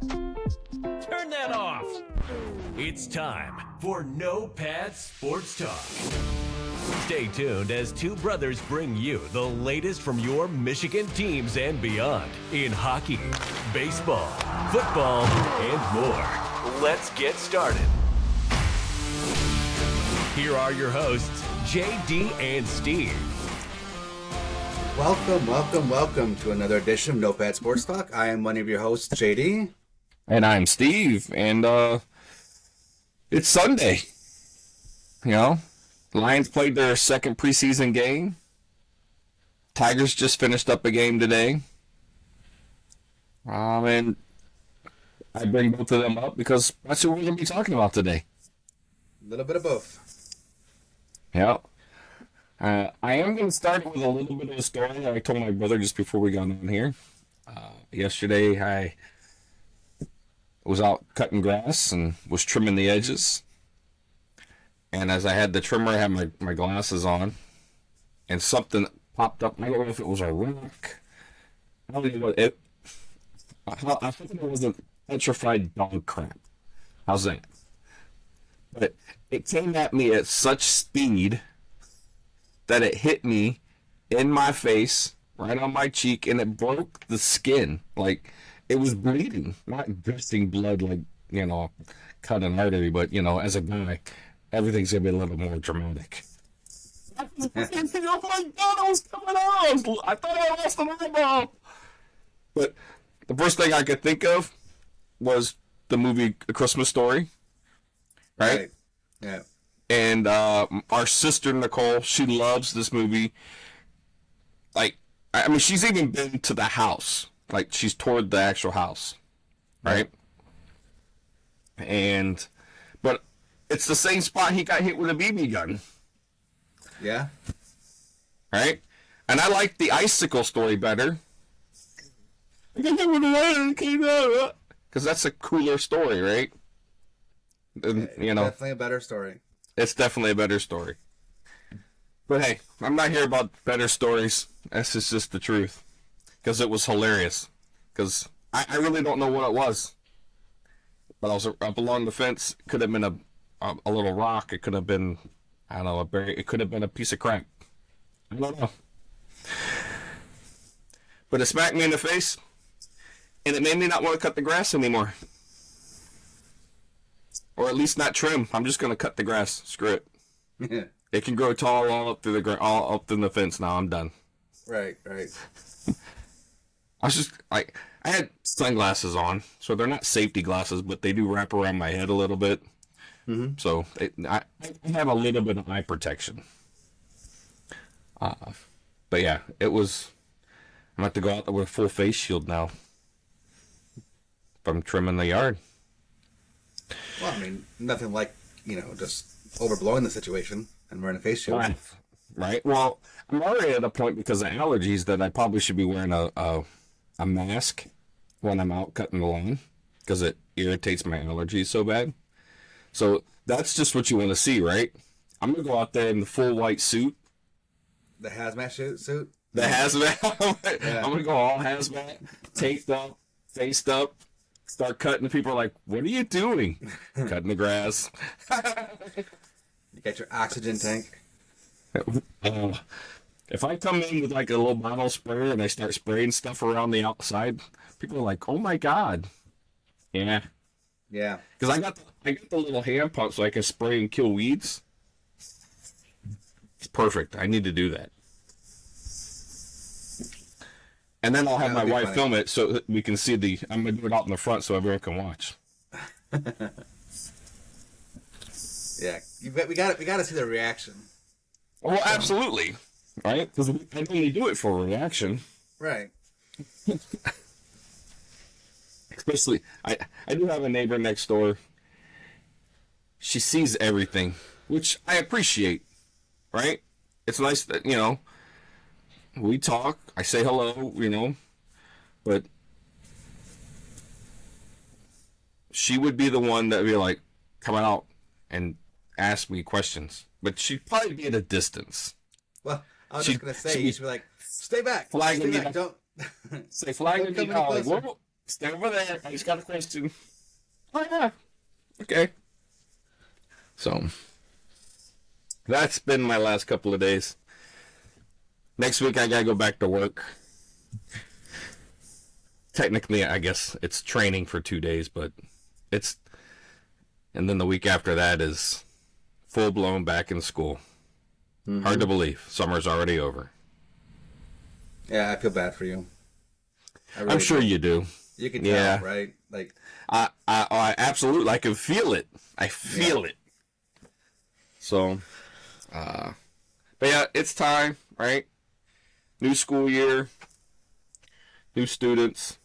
Turn that off. It's time for No Pad Sports Talk. Stay tuned as two brothers bring you the latest from your Michigan teams and beyond in hockey, baseball, football, and more. Let's get started. Here are your hosts, JD and Steve. Welcome to another edition of No Pad Sports Talk. I am one of your hosts, JD. And I'm Steve, and it's Sunday. You know, Lions played their second preseason game. Tigers just finished up a game today. And I bring both of them up because that's what we're going to be talking about today. A little bit of both. Yeah. I am going to start with a little bit of a story that I told my brother just before we got on here. Yesterday, I was out cutting grass and was trimming the edges. And as I had the trimmer, I had my glasses on. And something popped up. I don't know if it was a rock. I don't know what it... I think it was a petrified dog crap. How's that? But it came at me at such speed that it hit me in my face, right on my cheek, and it broke the skin. Like, it was bleeding, not gushing blood like, you know, cut an artery, but, you know, as a guy, everything's going to be a little more dramatic. Oh my God, I was coming out. I thought I lost an eyeball. But the first thing I could think of was the movie A Christmas Story, right? Yeah. And our sister, Nicole, she loves this movie. Like, I mean, she's even been to the house. Like, she's toured the actual house, right? But it's the same spot he got hit with a BB gun. Yeah. Right? And I like the icicle story better. Because that's a cooler story, right? And, you know, Definitely a better story. It's definitely a better story. But hey, I'm not here about better stories. This is just the truth. Because it was hilarious. Because I really don't know what it was. But I was up along the fence. It could have been a little rock. It could have been, I don't know, it could have been a piece of crap. I don't know. But it smacked me in the face. And it made me not want to cut the grass anymore. Or at least not trim. I'm just gonna cut the grass. Screw it. Yeah. It can grow tall all up through all up in the fence. Now I'm done. Right. I was just I had sunglasses on, so they're not safety glasses, but they do wrap around my head a little bit. Mm-hmm. So I have a little bit of eye protection. But yeah, it was. I'm gonna have to go out there with a full face shield now. If I'm trimming the yard. Well, I mean, nothing like, you know, just overblowing the situation and wearing a face shield. Right. Well, I'm already at a point because of allergies that I probably should be wearing a mask when I'm out cutting the lawn because it irritates my allergies so bad. So that's just what you want to see, right? I'm going to go out there in the full white suit. The hazmat suit? The hazmat. Yeah. I'm going to go all hazmat, taped up, faced up. Start cutting. People are like, what are you doing? Cutting the grass. You got your oxygen tank. If I come in with like a little bottle sprayer and I start spraying stuff around the outside, people are like, oh my God. Yeah. Yeah. Because I got the little hand pump so I can spray and kill weeds. It's perfect. I need to do that. And then I'll have my wife film it so we can see I'm going to do it out in the front so everyone can watch. Yeah. We got to see the reaction. Well, absolutely. Right? Because I only do it for a reaction. Right. Especially, I do have a neighbor next door. She sees everything, which I appreciate. Right? It's nice that, you know, we talk, I say hello, you know, but she would be the one that would be like, come out and ask me questions. But she'd probably be at a distance. Well, I was just going to say, you should be like, stay back. Flagging Stay me back. down. Don't. Say flagging me down. Like, Stay over there. I just got a question. Oh, yeah. Okay. So, that's been my last couple of days. Next week, I gotta go back to work. Technically, I guess it's training for 2 days, but it's... And then the week after that is full-blown back in school. Mm-hmm. Hard to believe. Summer's already over. Yeah, I feel bad for you. I'm sure you do. You can tell, right? Like, I absolutely, I can feel it. I feel it. So, but yeah, it's time, right? New school year, new students.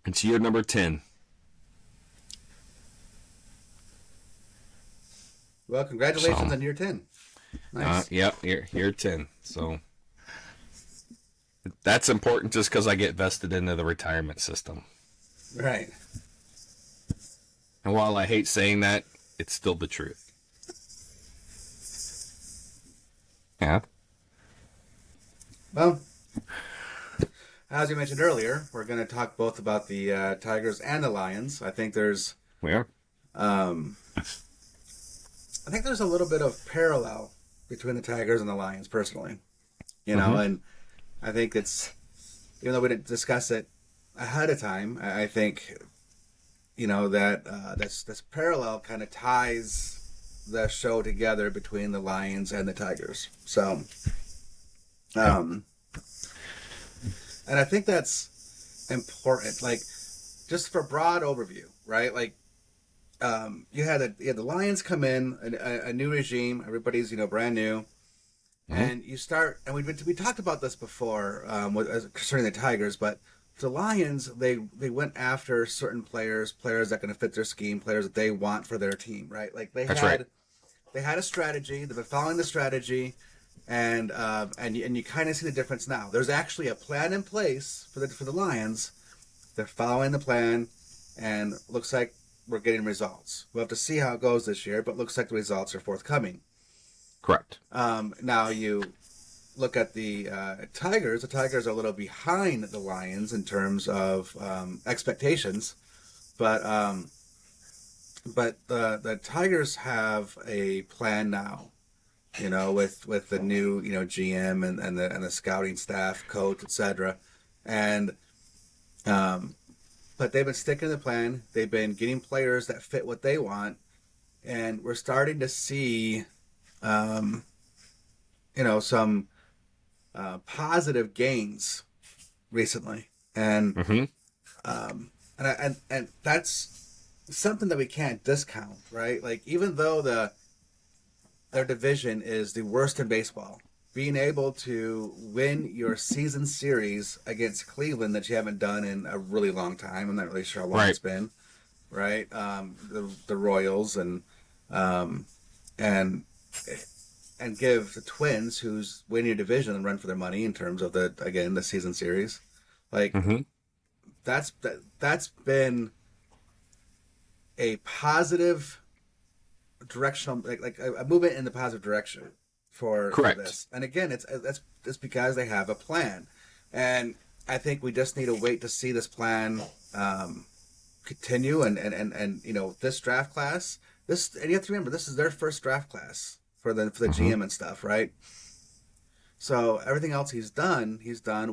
It's year number 10. Well, congratulations on year 10. Nice. Yep, year 10. So that's important just because I get vested into the retirement system. Right. And while I hate saying that, it's still the truth. Yeah. Well, as you mentioned earlier, we're going to talk both about the Tigers and the Lions. I think there's... I think there's a little bit of parallel between the Tigers and the Lions, personally. You know, and I think it's, even though we didn't discuss it ahead of time, I think, you know, that this parallel kind of ties the show together between the Lions and the Tigers. So, and I think that's important. Like, just for broad overview, right? Like, you had the Lions come in, a new regime. Everybody's, you know, brand new, and you start. And we talked about this before concerning the Tigers, but the Lions, they went after certain players that are going to fit their scheme, players that they want for their team, right? Like they had a strategy. They've been following the strategy, and you kind of see the difference now. There's actually a plan in place for the Lions. They're following the plan, and looks like we're getting results. We'll have to see how it goes this year, but looks like the results are forthcoming. Correct. Now you look at the Tigers. The Tigers are a little behind the Lions in terms of expectations, but the Tigers have a plan now. You know, with the new GM and the scouting staff, coach, etc. And but they've been sticking to the plan. They've been getting players that fit what they want, and we're starting to see, some positive gains recently, and and that's something that we can't discount, right? Like, even though their division is the worst in baseball, being able to win your season series against Cleveland that you haven't done in a really long time. I'm not really sure how long it's been, right? The Royals and give the Twins, who's winning a division, and run for their money in terms of the season series. Like that's been a positive directional, like a movement in the positive direction. For this. And again, it's because they have a plan. And I think we just need to wait to see this plan continue and this draft class, and you have to remember, this is their first draft class for the GM and stuff, right? So everything else he's done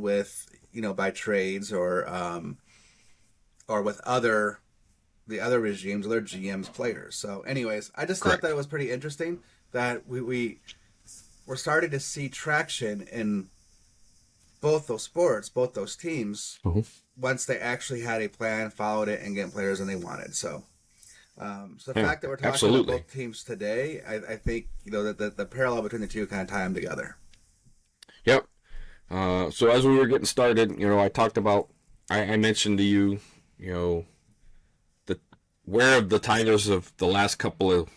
with, by trades or with the other regimes, other GMs, players. So anyways, I just thought that it was pretty interesting that we're starting to see traction in both those sports, both those teams, once they actually had a plan, followed it, and getting players and they wanted. So, the fact that we're talking about both teams today, I think, that the parallel between the two kind of tie them together. Yep. So as we were getting started, I talked about, I mentioned to you, where the Tigers of the last couple of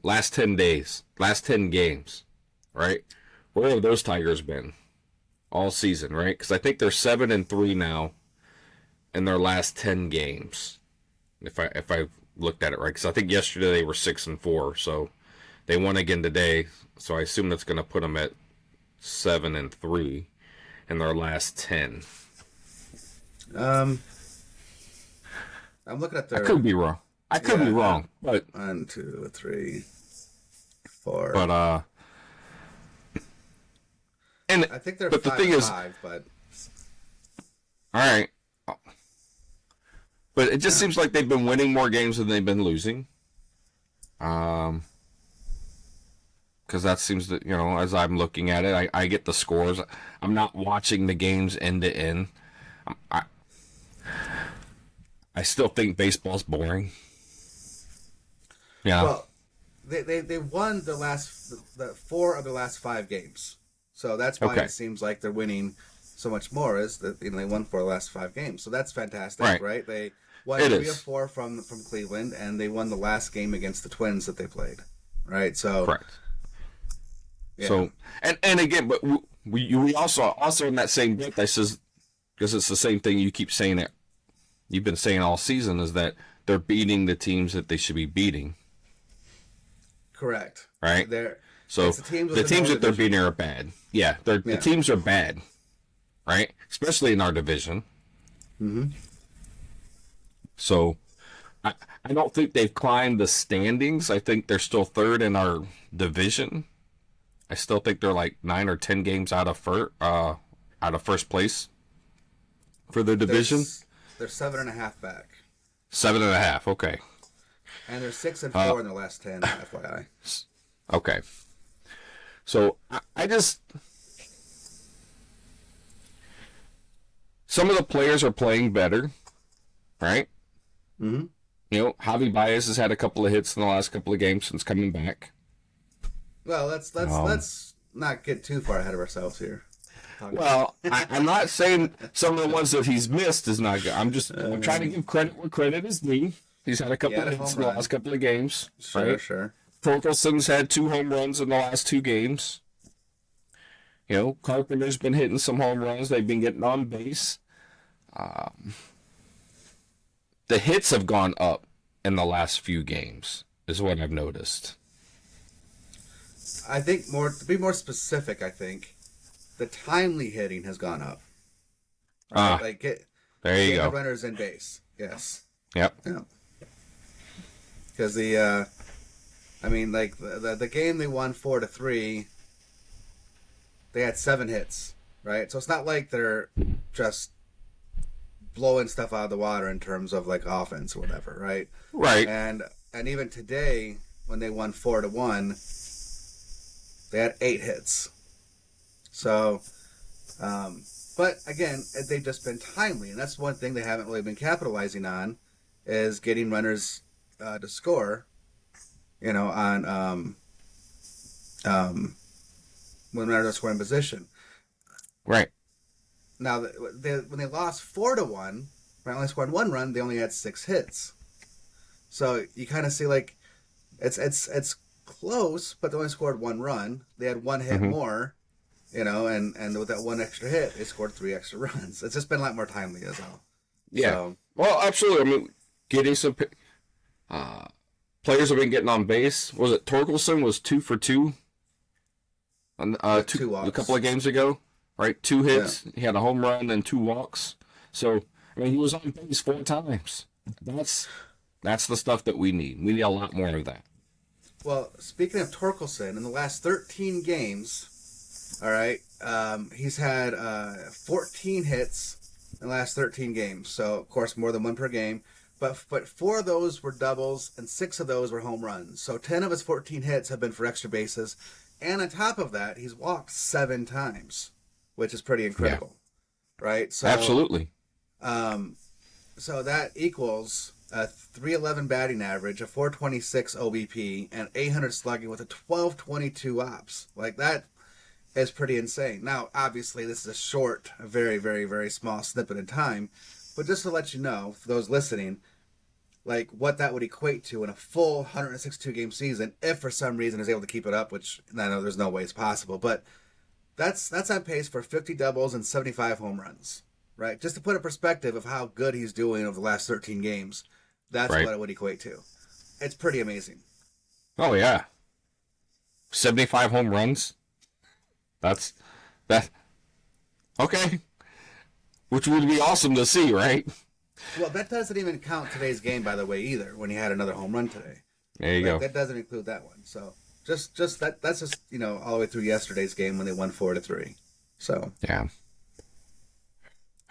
last 10 days, last 10 games, right? Where have those Tigers been all season, right? Because I think they're 7-3 now in their last 10 games, if I looked at it right. Because I think yesterday they were 6-4, so they won again today. So I assume that's going to put them at 7-3 in their last 10. Um, I'm looking at I their. could be wrong. I could be wrong, but 1, 2, 3, 4. but and I think they're but the 5 thing is, 5, but all right, but it just seems like they've been winning more games than they've been losing. Because that seems that, as I'm looking at it, I get the scores. I'm not watching the games end to end. I still think baseball's boring. Yeah. Well, they won the 4 of the last 5 games, so that's why it seems like they're winning so much more. Is that they won 4 of the last 5 games, so that's fantastic, right? They won 3 or 4 from Cleveland, and they won the last game against the Twins that they played, right? So correct. Yeah. So and again, but we also in that same breath, I says, because it's the same thing you keep saying it. You've been saying all season is that they're beating the teams that they should be beating. Correct. Right. So the teams that they're beating are bad. Yeah, the teams are bad. Right, especially in our division. Mm-hmm. So I don't think they've climbed the standings. I think they're still third in our division. I still think they're like 9 or 10 games out of first place for the division. They're 7.5 back. 7.5. Okay. And they're 6 and 4 in the last 10. FYI. Okay. So I just, some of the players are playing better, right? Mm-hmm. Javi Baez has had a couple of hits in the last couple of games since coming back. Well, let's not get too far ahead of ourselves here. Well, I'm not saying some of the ones that he's missed is not good. I'm trying to give credit where credit is due. He's had a couple of hits in the last couple of games. Sure, sure. Torkelson's had 2 home runs in the last 2 games. Carpenter's been hitting some home runs. They've been getting on base. The hits have gone up in the last few games, is what I've noticed. I think to be more specific, I think the timely hitting has gone up. Right? There you go. The runners in base. Yes. Yep. Yeah. Because the game they won 4-3, they had 7 hits, right? So it's not like they're just blowing stuff out of the water in terms of like offense or whatever, right? Right. And even today when they won 4-1, they had 8 hits. So, but again, they've just been timely, and that's one thing they haven't really been capitalizing on, is getting runners to score. On when runners are scoring position. Right. Now, when they lost 4-1, they only scored 1 run. They only had 6 hits. So you kind of see like it's close, but they only scored 1 run. They had 1 hit more, and with that 1 extra hit, they scored 3 extra runs. It's just been a lot more timely as well. Yeah. So, well, absolutely. I mean, getting some players have been getting on base. Was it Torkelson was 2 for 2? A couple of games ago, right? 2 hits. Yeah. He had a home run and 2 walks. So, I mean, he was on base 4 times. That's the stuff that we need. We need a lot more of that. Well, speaking of Torkelson, in the last 13 games, all right, he's had 14 hits in the last 13 games. So, of course, more than 1 per game. But 4 of those were doubles, and 6 of those were home runs. So 10 of his 14 hits have been for extra bases. And on top of that, he's walked 7 times, which is pretty incredible, right? So, absolutely. So that equals a 311 batting average, a 426 OBP, and 800 slugging with a 1222 ops. Like, that is pretty insane. Now, obviously, this is a very, very, very small snippet in time. But just to let you know, for those listening, like what that would equate to in a full 162-game season, if for some reason is able to keep it up, which I know there's no way it's possible, but that's on pace for 50 doubles and 75 home runs, right? Just to put in perspective of how good he's doing over the last 13 games, that's what it would equate to. It's pretty amazing. Oh, yeah. 75 home runs? That. Okay. which would be awesome to see, right? Well, that doesn't even count today's game, by the way, either. When he had another home run today, There you go. That doesn't include that one. So just that's just all the way through yesterday's game when they won 4-3. So Yeah.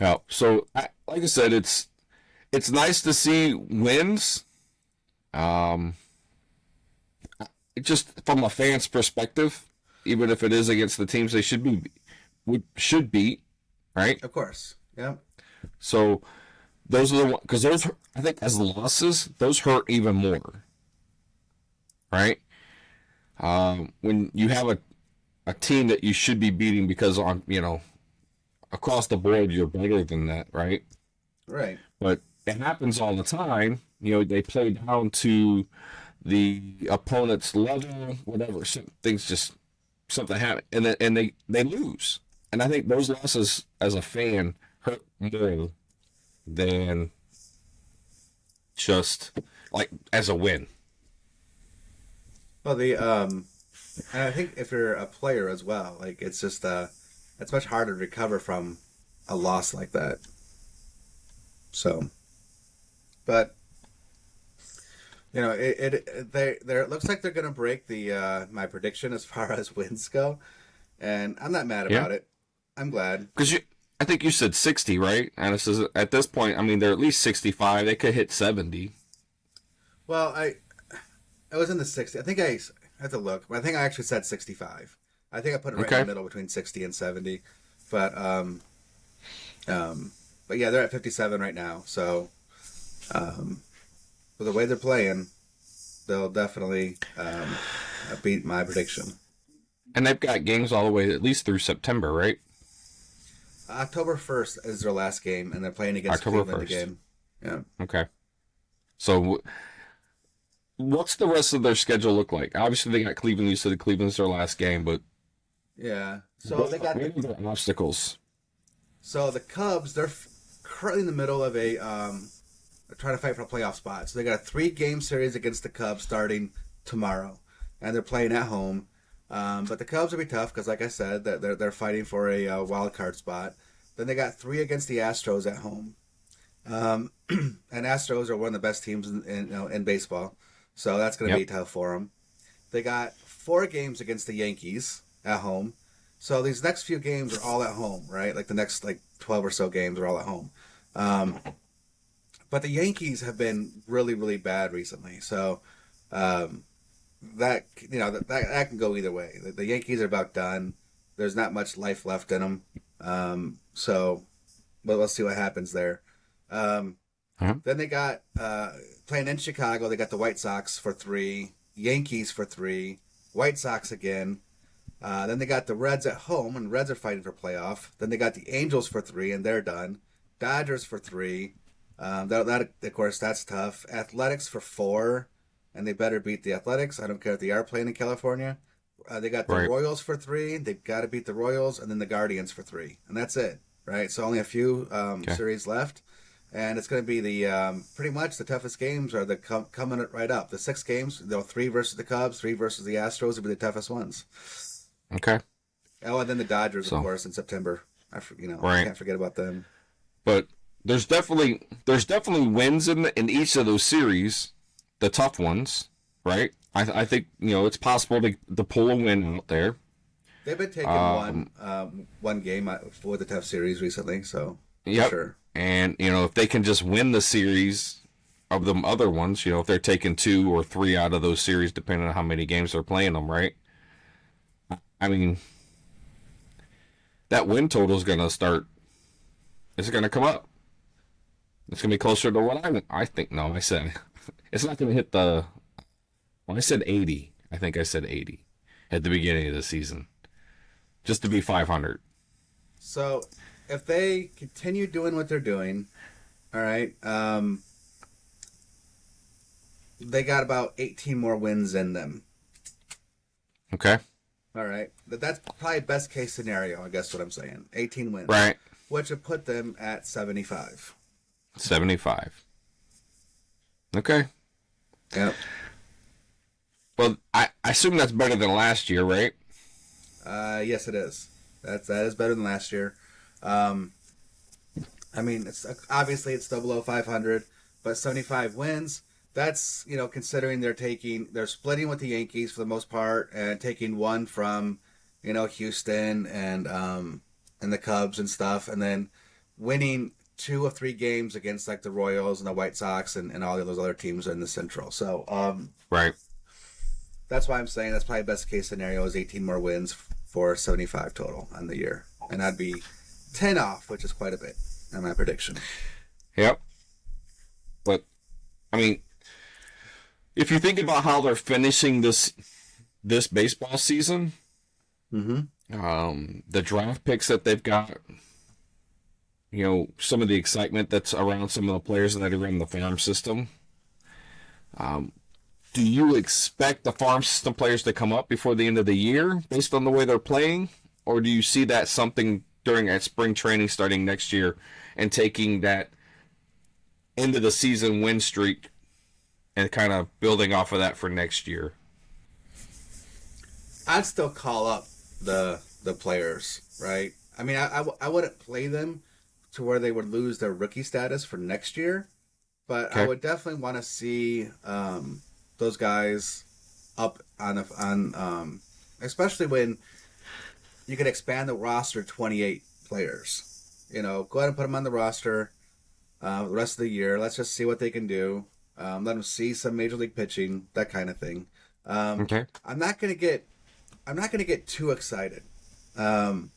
Well, so like I said, it's nice to see wins. Just from a fan's perspective, even if it is against the teams they should beat, right? of course, yeah. So those are the ones, because those, I think, as losses, those hurt even more, right? When you have a team that you should be beating because across the board you're better than that, right? Right. But it happens all the time. They play down to the opponent's level, whatever. Something happen, and they lose. And I think those losses as a fan hurt more than just like as a win. Well, and I think if you're a player as well, like it's just it's much harder to recover from a loss like that. So, but it looks like they're gonna break the my prediction as far as wins go, and I'm not mad about it. I'm glad because I think you said 60, right? And this is at this point. I mean, they're at least 65. They could hit 70. Well, I was in the 60. I think I have to look, but I think I actually said 65. I think I put it right in the middle between 60 and 70. But yeah, they're at 57 right now. So, with the way they're playing, they'll definitely beat my prediction. And they've got games all the way at least through September, right? October 1st is their last game, and they're playing against October Cleveland 1st. again. Yeah. Okay. So, what's the rest of their schedule look like? Obviously, they got Cleveland. You said Cleveland's their last game, but yeah. So they got what are their obstacles. So the Cubs, they're currently in the middle of they're trying to fight for a playoff spot. So they got a 3-game series against the Cubs starting tomorrow, and they're playing at home. But the Cubs will be tough because, like I said, they're fighting for a wild card spot. Then they got 3 against the Astros at home, and Astros are one of the best teams in baseball, so that's going to be tough for them. They got 4 games against the Yankees at home, so these next few games are all at home, right? Like the next 12 or so games are all at home. But the Yankees have been really, really bad recently, so. That can go either way. The Yankees are about done. There's not much life left in them. So, but let's see what happens there. Then they got playing in Chicago. They got the White Sox for 3, Yankees for 3, White Sox again. Then they got the Reds at home, and Reds are fighting for playoff. Then they got the Angels for 3, and they're done. Dodgers for 3. That of course that's tough. Athletics for 4. And they better beat the Athletics. I don't care if they are playing in California. They got the Royals for 3. They've got to beat the Royals, and then the Guardians for 3. And that's it, right? So only a few series left. And it's going to be the pretty much the toughest games are coming right up. The 6 games, 3 versus the Cubs, 3 versus the Astros will be the toughest ones. Okay. Oh, and then the Dodgers, of course, in September. I can't forget about them. But there's definitely wins in each of those series. The tough ones, right? I think it's possible to pull a win out there. They've been taking one game for the tough series recently, so sure. And if they can just win the series of the other ones, if they're taking 2 or 3 out of those series, depending on how many games they're playing them, right? I mean, that win total is gonna start. It's gonna come up. It's gonna be closer to what I think. No, I said. It's not going to hit the... Well, I said 80. I think I said 80 at the beginning of the season. Just to be 500. So, if they continue doing what they're doing, all right, they got about 18 more wins in them. Okay. All right. That's probably best case scenario, I guess what I'm saying. 18 wins. Right. Which would put them at 75. 75. Okay. Yep. Well, I assume that's better than last year, right? Yes, it is. That is better than last year. I mean, it's obviously it's still below 500, but 75 wins. That's, considering they're splitting with the Yankees for the most part and taking one from, Houston and the Cubs and stuff, and then winning 2 of 3 games against like the Royals and the White Sox and all of those other teams in the Central. So Right. that's why I'm saying that's probably best case scenario is 18 more wins for 75 total on the year, and I'd be 10 off, which is quite a bit in my prediction. Yep. But I mean, if you think about how they're finishing this baseball season, the draft picks that they've got, some of the excitement that's around some of the players that are in the farm system. Do you expect the farm system players to come up before the end of the year based on the way they're playing? Or do you see that something during at spring training starting next year and taking that end of the season win streak and kind of building off of that for next year? I'd still call up the players, right? I mean, I wouldn't play them to where they would lose their rookie status for next year, but Okay. I would definitely want to see those guys up on especially when you can expand the roster to 28 players. Go ahead and put them on the roster the rest of the year. Let's just see what they can do. Let them see some major league pitching, that kind of thing. Okay. I'm not gonna get too excited. And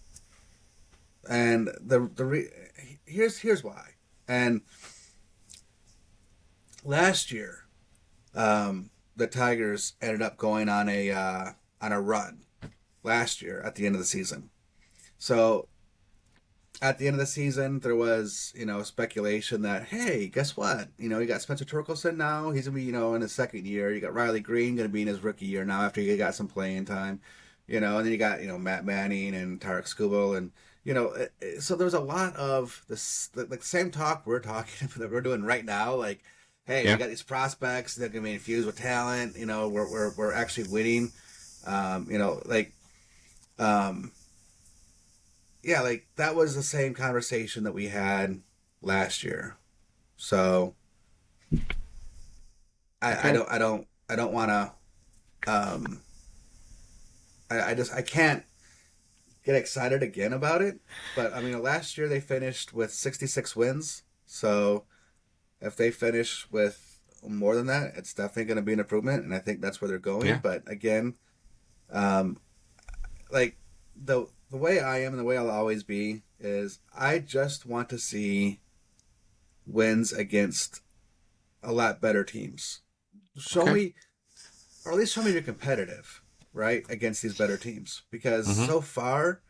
here's why. And last year, the Tigers ended up going on a run last year at the end of the season. So at the end of the season, there was, speculation that, hey, guess what? You got Spencer Torkelson now. He's going to be, in his second year. You got Riley Green going to be in his rookie year now after he got some playing time. And then you got, Matt Manning and Tarek Skubal. And, so there's a lot of this, the same talk we're talking that we're doing right now. Like, hey, we got these prospects that are going to be infused with talent. We're actually winning. Yeah, like that was the same conversation that we had last year. So I don't want to. I can't get excited again about it. But I mean, last year they finished with 66 wins. So if they finish with more than that, it's definitely going to be an improvement, and I think that's where they're going. Yeah. But again, like the way I am and the way I'll always be is I just want to see wins against a lot better teams. Show me, or at least show me you're competitive, right, against these better teams. Because so far,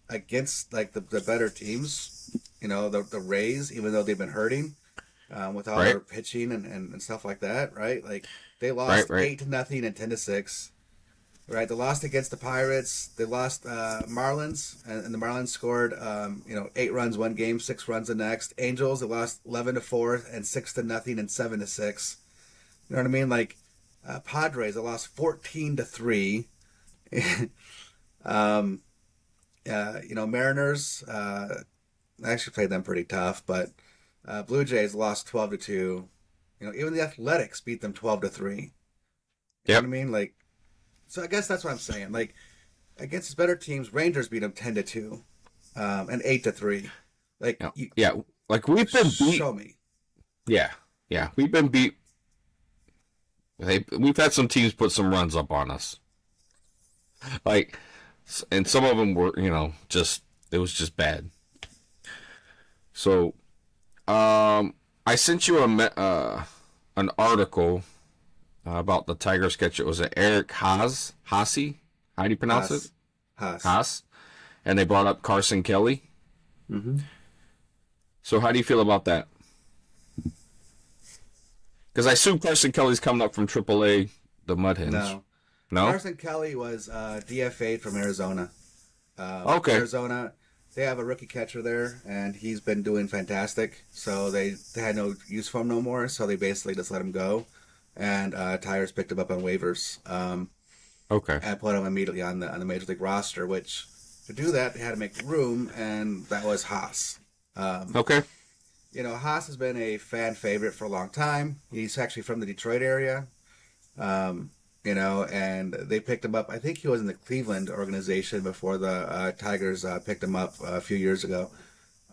against like the better teams, the Rays, even though they've been hurting with all their pitching and stuff like that, right? Like they lost 8-0 and 10-6. Right, they lost against the Pirates. They lost Marlins, and the Marlins scored 8 runs one game, 6 runs the next. Angels, they lost 11-4 and 6-0 and 7-6. You know what I mean? Like Padres, they lost 14-3. Mariners, I actually played them pretty tough, but Blue Jays lost 12-2. Even the Athletics beat them 12-3. You know what I mean? Like. So I guess that's what I'm saying. Like against his better teams, Rangers beat them 10-2, and 8-3. Like like we've been beat. Show me. Yeah, we've been beat. We've had some teams put some runs up on us. Like, and some of them were, it was just bad. So, I sent you an article. About the Tigers catch. It was Eric Haase. How do you pronounce it? Haas. And they brought up Carson Kelly. Mm-hmm. So how do you feel about that? Because I assume Carson Kelly's coming up from AAA, the Mud Hens. No? Carson Kelly was DFA'd from Arizona. Okay. Arizona, they have a rookie catcher there, and he's been doing fantastic. So they had no use for him no more, so they basically just let him go. And Tigers picked him up on waivers. Okay. And put him immediately on the major league roster. Which to do that, they had to make room, and that was Haas. Okay. Haas has been a fan favorite for a long time. He's actually from the Detroit area. And they picked him up. I think he was in the Cleveland organization before the Tigers picked him up a few years ago.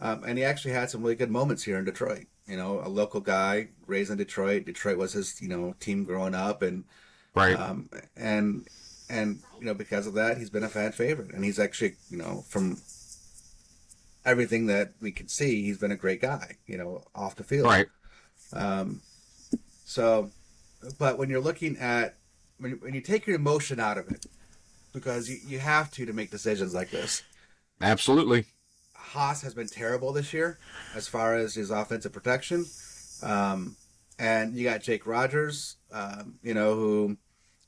And he actually had some really good moments here in Detroit. A local guy raised in Detroit. Detroit was his, team growing up, and Right. and because of that, he's been a fan favorite. And he's actually, from everything that we can see, he's been a great guy, off the field. Right. But when you're looking at when you take your emotion out of it, because you have to make decisions like this. Absolutely. Haas has been terrible this year as far as his offensive protection. And you got Jake Rogers, who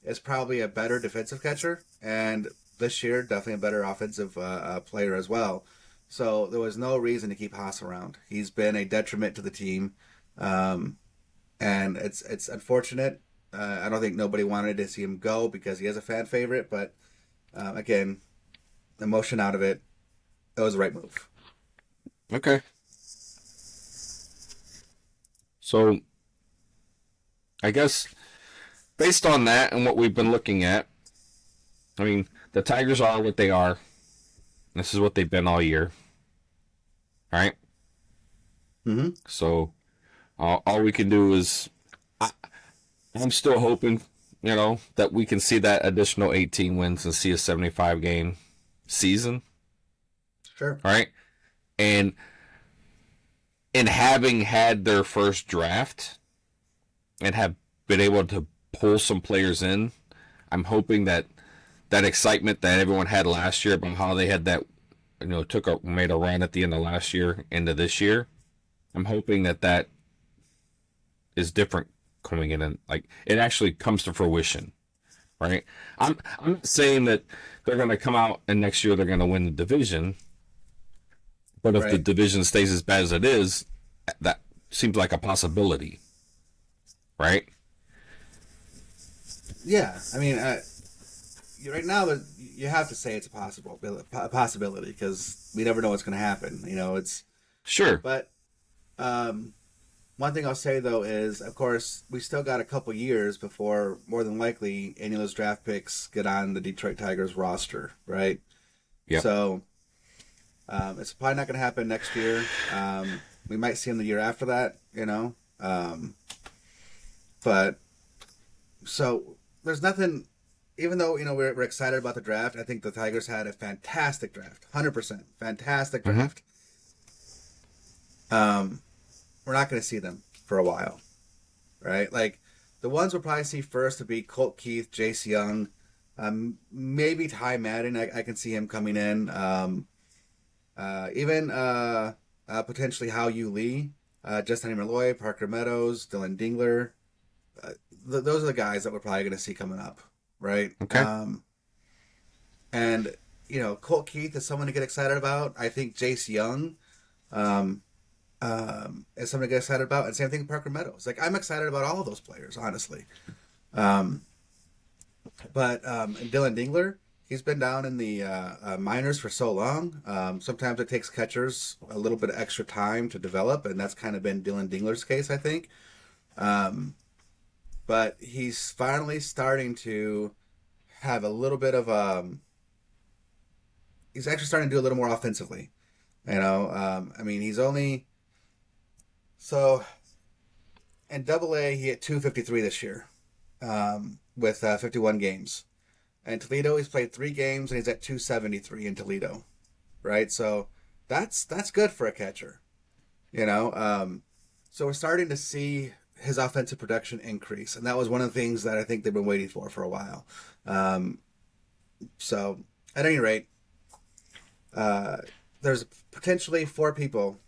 is probably a better defensive catcher. And this year, definitely a better offensive player as well. So there was no reason to keep Haas around. He's been a detriment to the team. And it's unfortunate. I don't think nobody wanted to see him go because he is a fan favorite. But again, emotion out of it, it was the right move. Okay. So, I guess based on that and what we've been looking at, I mean, the Tigers are what they are. This is what they've been all year. Right? Mm-hmm. So, all we can do is, I'm still hoping, that we can see that additional 18 wins and see a 75-game season. Sure. Right? And having had their first draft and have been able to pull some players in, I'm hoping that excitement that everyone had last year about how they had that, made a run at the end of last year into this year, I'm hoping that is different coming in and like it actually comes to fruition, right? I'm not saying that they're going to come out and next year they're going to win the division. But if the division stays as bad as it is, that seems like a possibility, right? Yeah, I mean, right now you have to say it's a possibility because we never know what's going to happen. It's sure. But one thing I'll say though is, of course, we still got a couple years before more than likely any of those draft picks get on the Detroit Tigers roster, right? Yeah. So. It's probably not going to happen next year. We might see him the year after that, But so there's nothing. Even though we're excited about the draft, I think the Tigers had a fantastic draft, 100% fantastic draft. We're not going to see them for a while, right? Like the ones we'll probably see first would be Colt Keith, Jace Young, maybe Ty Madden. I can see him coming in. Even potentially Hao Yu Lee, Justin Malloy, Parker Meadows, Dylan Dingler. Those are the guys that we're probably going to see coming up, right? Okay. And Colt Keith is someone to get excited about. I think Jace Young is someone to get excited about, and same thing with Parker Meadows. Like I'm excited about all of those players, honestly. But Dylan Dingler. He's been down in the minors for so long. Sometimes it takes catchers a little bit of extra time to develop, and that's kind of been Dylan Dingler's case, I think. But he's finally starting to have a little bit of he's actually starting to do a little more offensively. He's only so in Double-A he hit 253 this year with 51 games. In Toledo, he's played 3 games, and he's at 273 in Toledo, right? So that's good for a catcher, So we're starting to see his offensive production increase, and that was one of the things that I think they've been waiting for a while. So at any rate, there's potentially 4 people,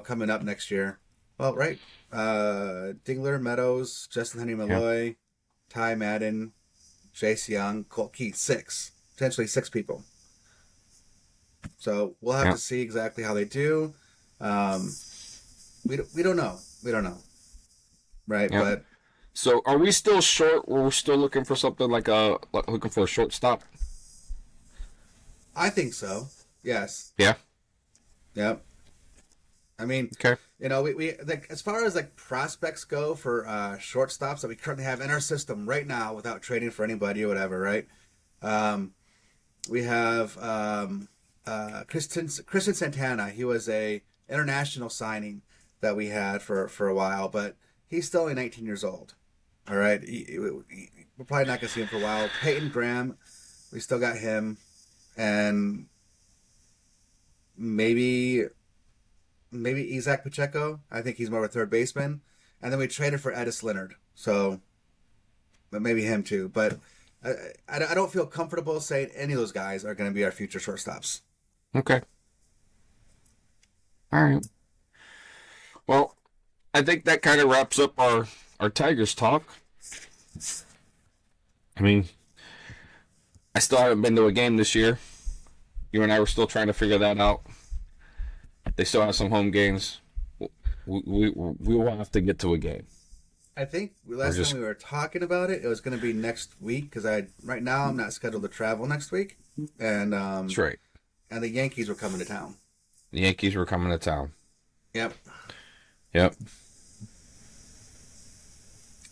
coming up next year. Well, right, Dingler, Meadows, Justin Henry Malloy, Ty Madden, Jace Young, Colt Keith, 6. Potentially 6 people. So we'll have to see exactly how they do. We don't know. We don't know. Right? Yeah. But so are we still short? We're still looking for something looking for a shortstop? I think so. Yes. Yeah. Yep. I mean, Okay. we like, as far as like prospects go for shortstops that we currently have in our system right now without trading for anybody or whatever, right? We have Christian Santana. He was a international signing that we had for a while, but he's still only 19 years old. All right, we're probably not gonna see him for a while. Peyton Graham, we still got him, and maybe Isaac Pacheco. I think he's more of a third baseman, and then we traded for Edis Leonard, so but maybe him too. But I don't feel comfortable saying any of those guys are going to be our future shortstops. Okay. All right. Well, I think that kind of wraps up our Tigers talk. I mean, I still haven't been to a game this year. You and I were still trying to figure that out. They still have some home games. We will have to get to a game. I think last time we were talking about it, it was going to be next week because right now I'm not scheduled to travel next week, and That's right. And the Yankees were coming to town. The Yankees were coming to town. Yep.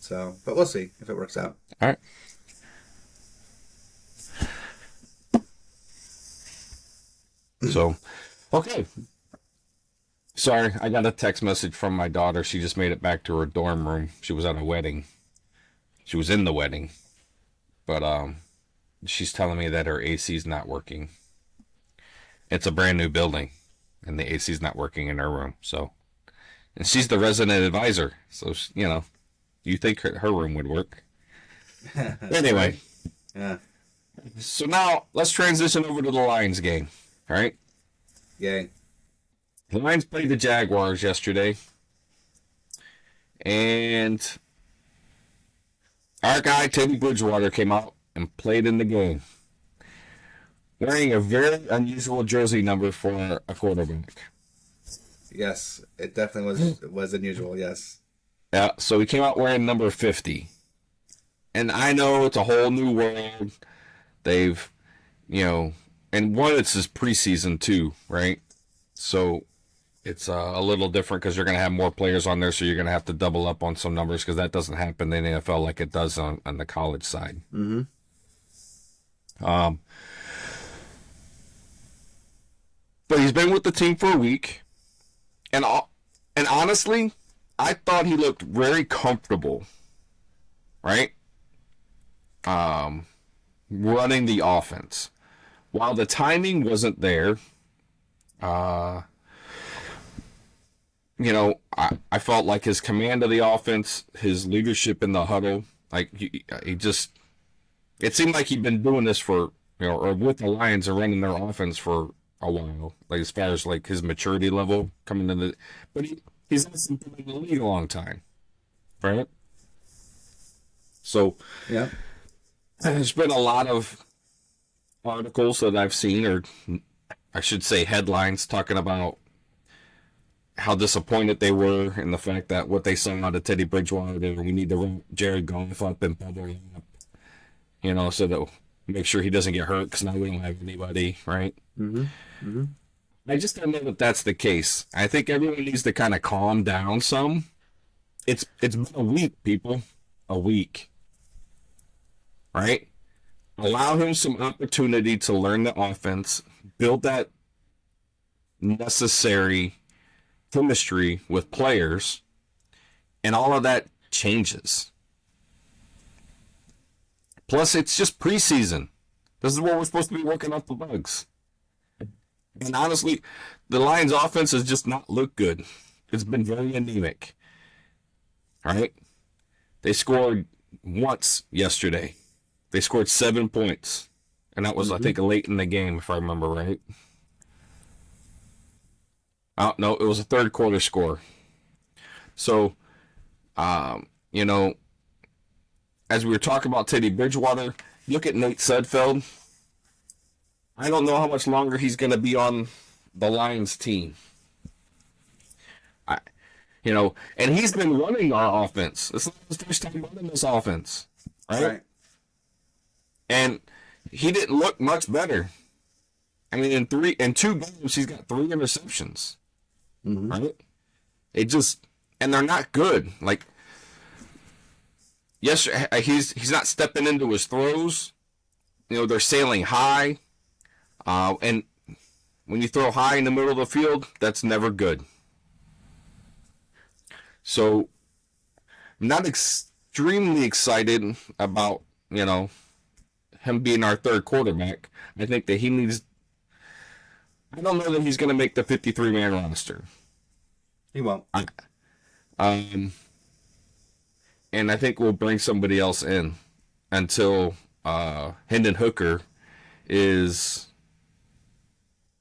So, but we'll see if it works out. All right. So, okay. Sorry, I got a text message from my daughter. She just made it back to her dorm room. She was at a wedding. She was in the wedding. But she's telling me that her AC's not working. It's a brand new building, and the AC's not working in her room. So, and she's the resident advisor. So, you think her room would work. Anyway. Yeah. So now, let's transition over to the Lions game. All right? Yay. The Lions played the Jaguars yesterday. And our guy, Teddy Bridgewater, came out and played in the game. Wearing a very unusual jersey number for a quarterback. Yes, it definitely was unusual, yes. Yeah, so he came out wearing number 50. And I know it's a whole new world. They've, and one, it's his preseason too, right? So it's a little different because you're going to have more players on there, so you're going to have to double up on some numbers because that doesn't happen in the NFL like it does on the college side. Mm-hmm. But he's been with the team for a week, and honestly, I thought he looked very comfortable, right? Running the offense. While the timing wasn't there, I felt like his command of the offense, his leadership in the huddle, like it seemed like he'd been doing this for, or with the Lions and running their offense for a while, like as far as like his maturity level coming into but he's been in the league a long time, right? So yeah, there's been a lot of articles that I've seen, or I should say headlines, talking about how disappointed they were in the fact that what they saw out of Teddy Bridgewater, we need to run Jared Goff up and bubble him up, so that make sure he doesn't get hurt because now we don't have anybody, right? Mm-hmm. Mm-hmm. I just don't know that that's the case. I think everyone needs to kind of calm down some. It's been a week, people. A week. Right? Allow him some opportunity to learn the offense, build that necessary chemistry with players, and all of that changes. Plus, it's just preseason. This is where we're supposed to be working out the bugs. And honestly, the Lions' offense has just not looked good. It's been very anemic. All right? They scored once yesterday. They scored 7 points. And that was, I think, late in the game, if I remember right. Oh, no, it was a third quarter score. So, as we were talking about Teddy Bridgewater, look at Nate Sudfeld. I don't know how much longer he's going to be on the Lions team. And he's been running our offense. This is his first time running this offense, right? And he didn't look much better. I mean, in 2 games, he's got 3 interceptions, right? And they're not good. Like, yes, he's not stepping into his throws. They're sailing high. And when you throw high in the middle of the field, that's never good. So, I'm not extremely excited about, him being our third quarterback. I think that I don't know that he's going to make the 53-man roster. He won't. And I think we'll bring somebody else in until Hendon Hooker is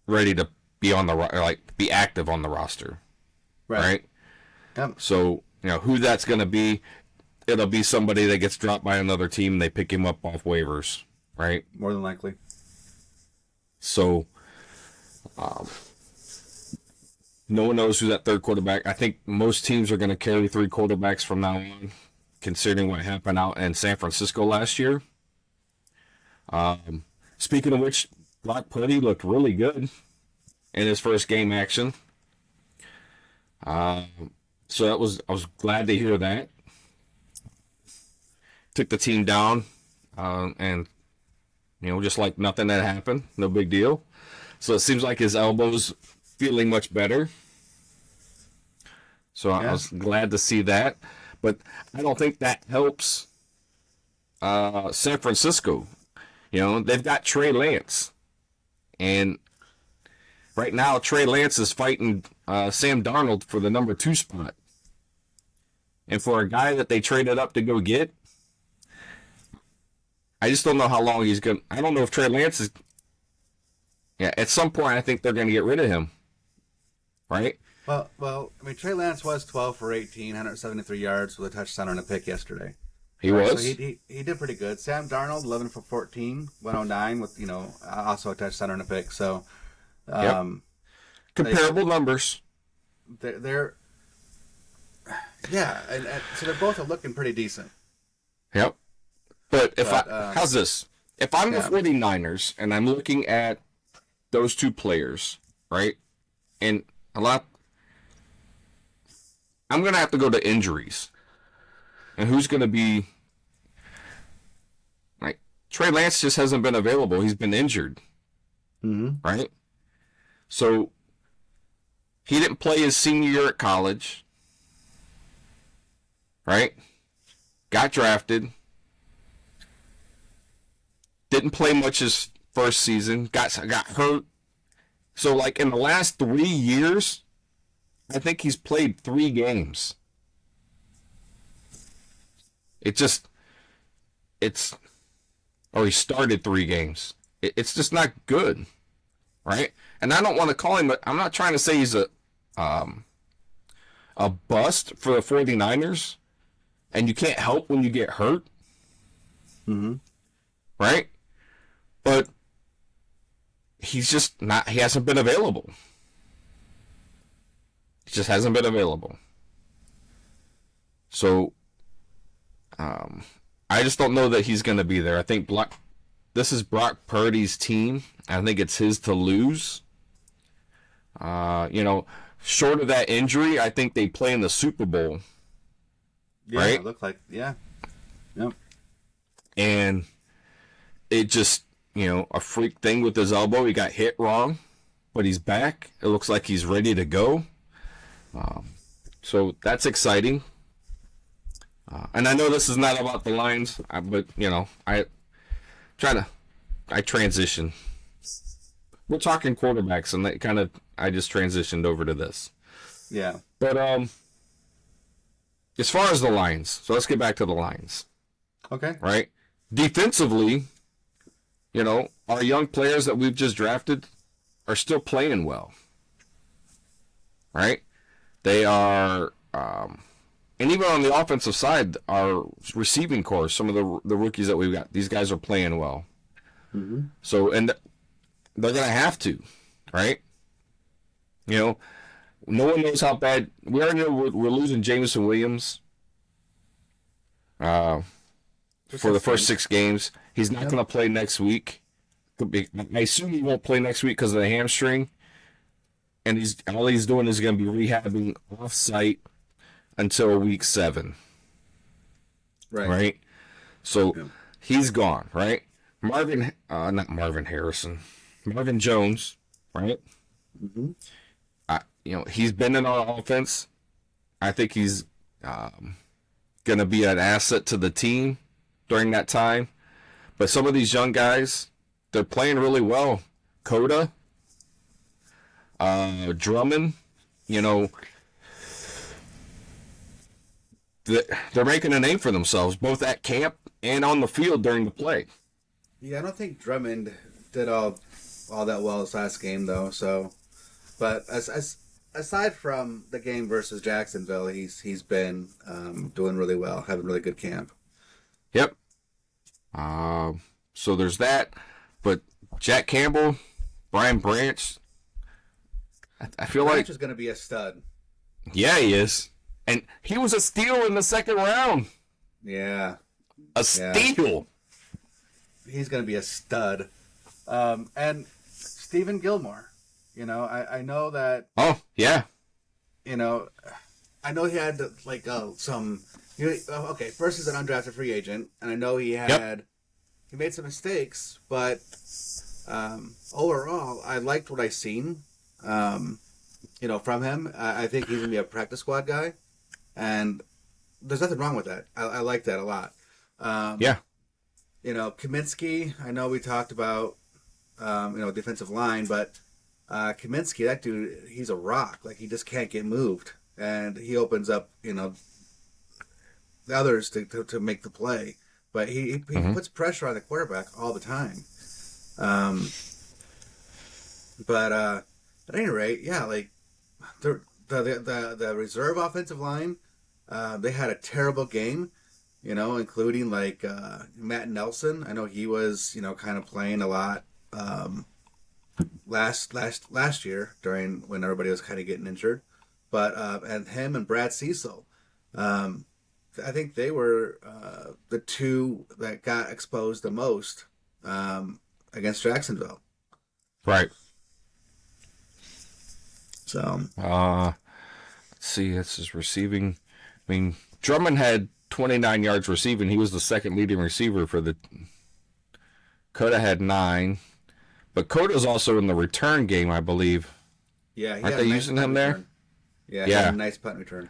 ready to be on be active on the roster. Right? Yep. So, who that's going to be, it'll be somebody that gets dropped by another team. They pick him up off waivers, right? More than likely. So, no one knows who's that third quarterback. I think most teams are going to carry 3 quarterbacks from now on, considering what happened out in San Francisco last year. Speaking of which, Brock Purdy looked really good in his first game action. So I was glad to hear that. Took the team down, and just like nothing that happened, no big deal. So it seems like his elbow's feeling much better. So I was glad to see that, but I don't think that helps San Francisco. They've got Trey Lance, and right now Trey Lance is fighting Sam Darnold for the number 2 spot. And for a guy that they traded up to go get, I just don't know how long he's going to... I don't know if Trey Lance is... Yeah, at some point I think they're going to get rid of him. Right? Well, I mean, Trey Lance was 12 for 18, 173 yards with a touchdown and a pick yesterday. He was? So he did pretty good. Sam Darnold, 11 for 14, 109 with, also a touchdown and a pick. So, comparable numbers. They're yeah, and so they're both looking pretty decent. Yep. But how's this? If I'm the 49ers and I'm looking at those 2 players, right? And I'm going to have to go to injuries. And who's going to be... Like, Trey Lance just hasn't been available. He's been injured. Mm-hmm. Right? So, he didn't play his senior year at college. Right? Got drafted. Didn't play much his first season. Got hurt. So, like, in the last 3 years, I think he's played 3 games. Or he started 3 games. It's just not good. Right? And I don't want to call him, I'm not trying to say he's a bust for the 49ers. And you can't help when you get hurt. Mm-hmm. Right? But he's just not, he hasn't been available. He just hasn't been available. So, I just don't know that he's going to be there. I think this is Brock Purdy's team. I think it's his to lose. Short of that injury, I think they play in the Super Bowl. Yeah, right? It looked like, yeah. Yep. And it just, a freak thing with his elbow. He got hit wrong, but he's back. It looks like he's ready to go. So that's exciting. And I know this is not about the Lions, but, I transition. We're talking quarterbacks, and I just transitioned over to this. Yeah. But, as far as the Lions, so let's get back to the Lions. Okay. Right? Defensively, our young players that we've just drafted are still playing well. Right? They are, and even on the offensive side, our receiving corps, some of the rookies that we've got, these guys are playing well. Mm-hmm. So, and they're going to have to, right? No one knows how bad. We already know we're losing Jameson Williams for the first 6 games. He's not going to play next week. I assume he won't play next week because of the hamstring. and he's doing is going to be rehabbing off-site until week 7. Right? So he's gone, right? Not Marvin Harrison. Marvin Jones, right? Mm-hmm. He's been in our offense. I think he's going to be an asset to the team during that time. But some of these young guys, they're playing really well. Coda, Drummond, they're making a name for themselves, both at camp and on the field during the play. Yeah, I don't think Drummond did all that well this last game, though. So, but aside from the game versus Jacksonville, he's been doing really well, having a really good camp. Yep. So there's that. But Jack Campbell, Brian Branch, I feel Branch like is going to be a stud. Yeah, he is. And he was a steal in the second round. Yeah. A steal. He's going to be a stud. And Stephen Gilmore, I know that. Oh, yeah. I know he had some. Okay, first he's an undrafted free agent, and I know he made some mistakes, but overall, I liked what I seen. From him. I think he's gonna be a practice squad guy, and there's nothing wrong with that. I like that a lot. Kaminsky. I know we talked about defensive line, but Kaminsky, that dude, he's a rock. Like, he just can't get moved, and he opens up the others to make the play. But he puts pressure on the quarterback all the time. But at any rate, yeah, like the reserve offensive line, they had a terrible game, including Matt Nelson. I know he was kind of playing a lot last year during when everybody was kind of getting injured, but and him and Brad Cecil, I think they were the two that got exposed the most against Jacksonville. Right. So, let's see. This is receiving. I mean, Drummond had 29 yards receiving. He was the second leading receiver for the. Coda had 9, but Coda's also in the return game, I believe. Yeah, aren't they using him there? Yeah, he had a nice punt return.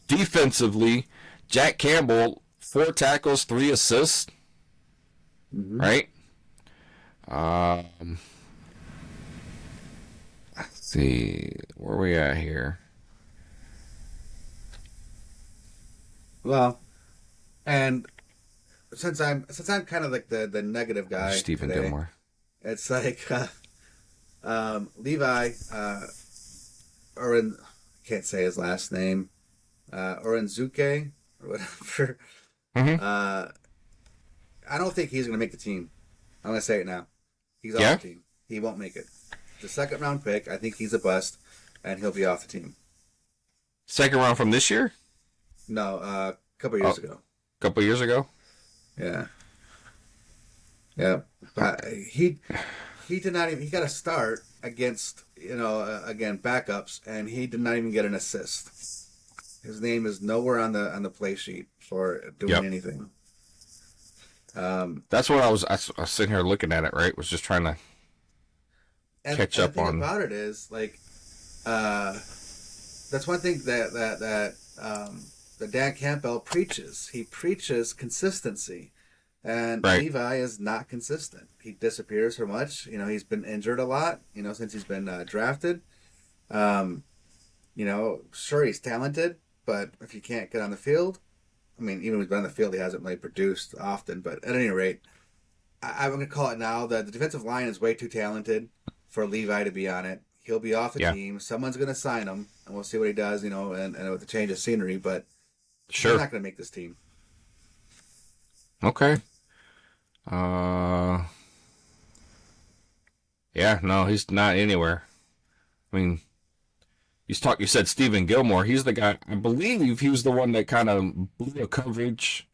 Defensively, Jack Campbell, 4 tackles, 3 assists. Mm-hmm. Right. Let's see, where are we at here? Well, and since I'm kind of like the negative guy, Stephen today, Gilmore. It's like Levi, can't say his last name, Orenzuke or whatever. Mm-hmm. I don't think he's going to make the team. I'm going to say it now. He's off the team. He won't make it. The second round pick, I think he's a bust, and he'll be off the team. Second round from this year? No, a couple years ago. A couple years ago? Yeah. Yeah. But he did not even, he got a start against, again, backups, and he did not even get an assist. His name is nowhere on the play sheet for doing anything. That's what I was sitting here looking at it, right? Was just trying to catch up on. The thing about it is, that's one thing that Dan Campbell preaches. He preaches consistency. And Levi is not consistent. He disappears so much. He's been injured a lot, since he's been drafted. Sure, he's talented, but if you can't get on the field, even when he's been on the field, he hasn't really produced often. But at any rate, I'm going to call it now that the defensive line is way too talented for Levi to be on it. He'll be off the team. Someone's going to sign him, and we'll see what he does, and with the change of scenery. But he's not going to make this team. Okay. Yeah, no, he's not anywhere. You said Stephen Gilmore. He's the guy, I believe he was the one that kind of blew a coverage,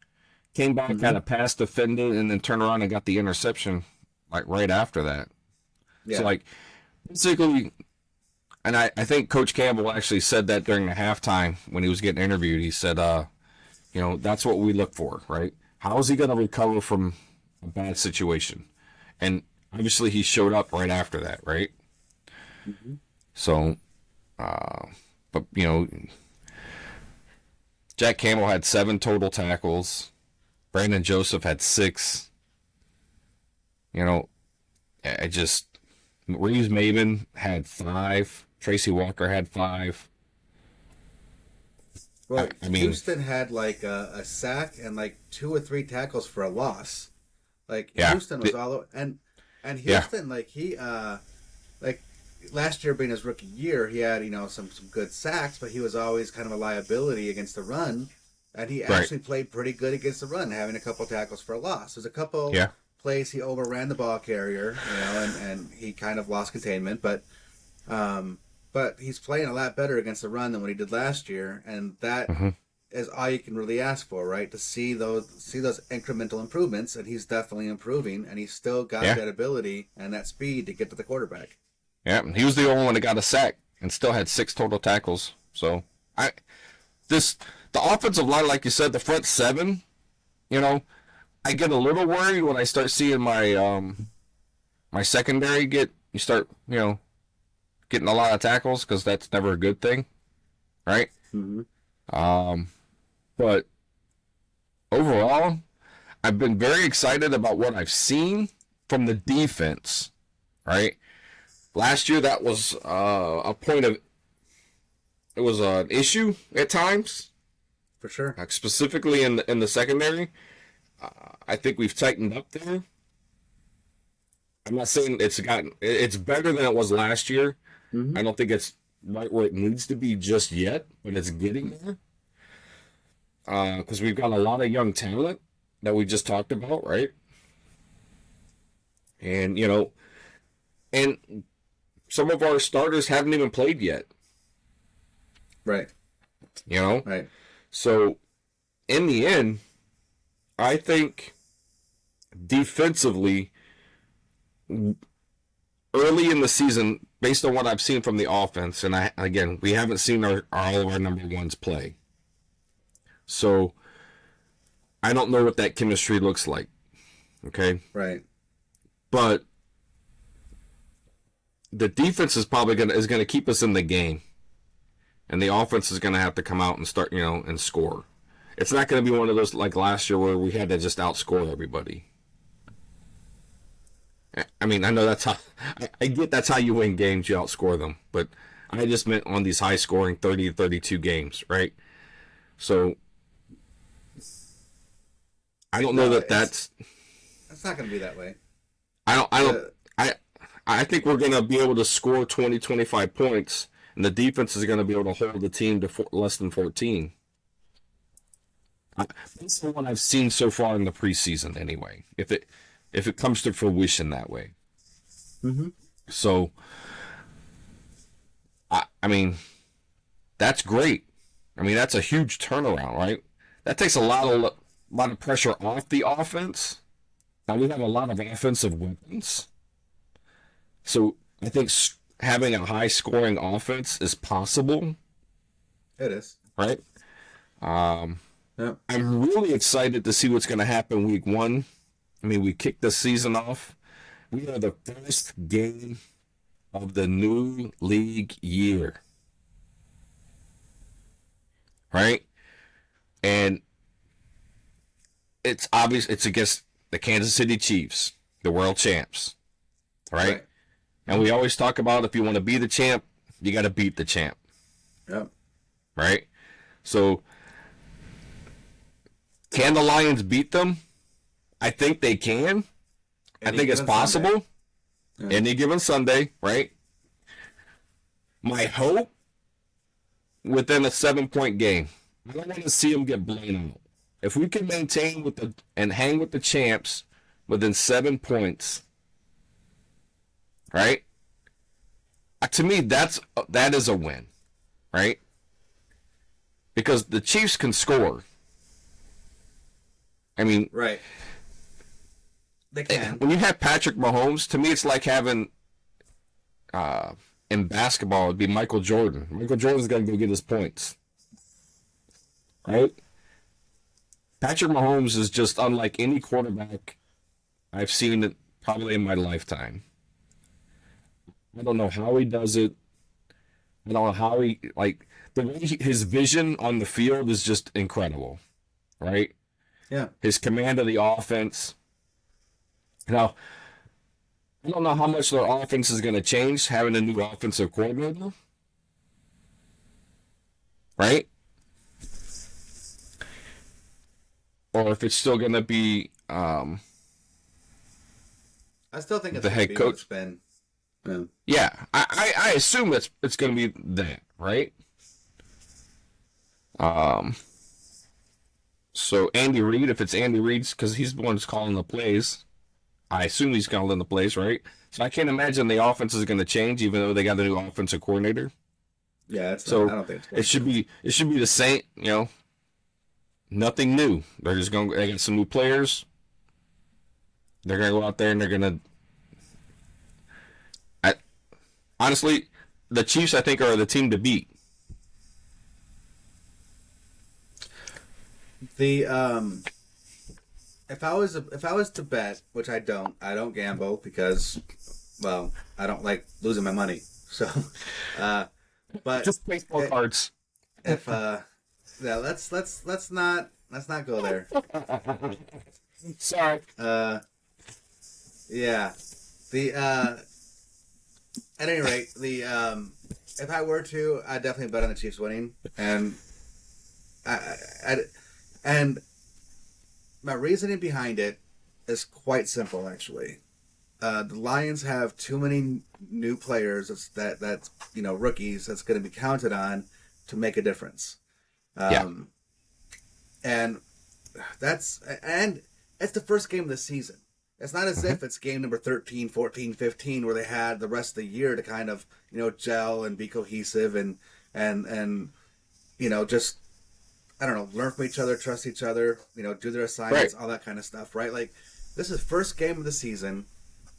came back, kind of pass defended, and then turned around and got the interception, right after that. Yeah. So, basically, and I think Coach Campbell actually said that during the halftime when he was getting interviewed. He said, that's what we look for, right? How is he going to recover from a bad situation? And obviously he showed up right after that, right? Mm-hmm. So, but, Jack Campbell had 7 total tackles. Brandon Joseph had 6. Reeves Maven had 5. Tracy Walker had 5. Well, Houston had like a sack and like 2 or 3 tackles for a loss. Like Houston was all over, and Houston like last year being his rookie year, he had some good sacks, but he was always kind of a liability against the run, and he actually played pretty good against the run, having a couple tackles for a loss. There's a couple plays he overran the ball carrier, and he kind of lost containment, but he's playing a lot better against the run than what he did last year, and that is all you can really ask for, right? To see those incremental improvements, and he's definitely improving, and he's still got that ability and that speed to get to the quarterback. Yeah, he was the only one that got a sack and still had 6 total tackles. So the offensive line, like you said, the front 7, I get a little worried when I start seeing my my secondary getting a lot of tackles, because that's never a good thing, right? Mm-hmm. But overall, I've been very excited about what I've seen from the defense, right? Last year, that was it was an issue at times, for sure. Specifically in the secondary. I think we've tightened up there. I'm not saying it's better than it was last year. Mm-hmm. I don't think it's right where it needs to be just yet, but it's getting there. Because we've got a lot of young talent that we just talked about, right? And and some of our starters haven't even played yet. Right. Right. So, in the end, I think defensively, early in the season, based on what I've seen from the offense, and we haven't seen all of our number ones play. So, I don't know what that chemistry looks like. Okay? Right. But the defense is probably going to keep us in the game. And the offense is going to have to come out and start, and score. It's not going to be one of those like last year where we had to just outscore everybody. I mean, I know I get that's how you win games, you outscore them. But I just meant on these high-scoring 30 to 32 games, right? So, I don't know that's... It's not going to be that way. I think we're going to be able to score 20, 25 points, and the defense is going to be able to hold the team to less than 14. That's the one I've seen so far in the preseason, anyway. If it comes to fruition that way. Mm-hmm. So, I mean, that's great. I mean, that's a huge turnaround, right? That takes a lot of pressure off the offense. Now, we have a lot of offensive weapons. So, I think having a high-scoring offense is possible. It is. Right? Yep. I'm really excited to see what's going to happen week 1. I mean, we kicked the season off. We are the first game of the new league year. Right? And it's obvious it's against the Kansas City Chiefs, the world champs. Right? And we always talk about if you want to be the champ, you got to beat the champ. Yep. Right? So, can the Lions beat them? I think they can. I think it's possible. Yeah. Any given Sunday, right? My hope, within a 7-point game, I don't want to see them get blown out. If we can maintain and hang with the champs within 7 points, right? To me, that is a win, right? Because the Chiefs can score. I mean, right. They can. When you have Patrick Mahomes, to me, it's like having in basketball, it'd be Michael Jordan. Michael Jordan's got to go get his points, right? Patrick Mahomes is just unlike any quarterback I've seen it probably in my lifetime. I don't know how he does it. I don't know how he, like, his vision on the field is just incredible, right? Yeah. His command of the offense. Now, I don't know how much their offense is going to change having a new offensive coordinator, right? Or if it's still going to be I still think it's the head coach. Spin. Yeah, I assume it's going to be that, right? So Andy Reid, if it's Andy Reid's, because he's the one who's calling the plays, I assume he's calling the plays, right? So I can't imagine the offense is going to change, even though they got a new offensive coordinator. Yeah, I don't think it should be the same, nothing new. They're just going. They got some new players. They're going to go out there and they're going to. Honestly, the Chiefs, I think, are the team to beat. If I was to bet, which I don't gamble because, well, I don't like losing my money. So, but just baseball cards. If yeah, let's not go there. Sorry. Yeah, at any rate, if I were to, I'd definitely bet on the Chiefs winning, and and my reasoning behind it is quite simple, actually. The Lions have too many new players that's rookies that's going to be counted on to make a difference. And it's the first game of the season. It's not as if it's game number 13, 14, 15 where they had the rest of the year to kind of, gel and be cohesive and just, I don't know, learn from each other, trust each other, do their assignments, all that kind of stuff, right? Like, this is first game of the season,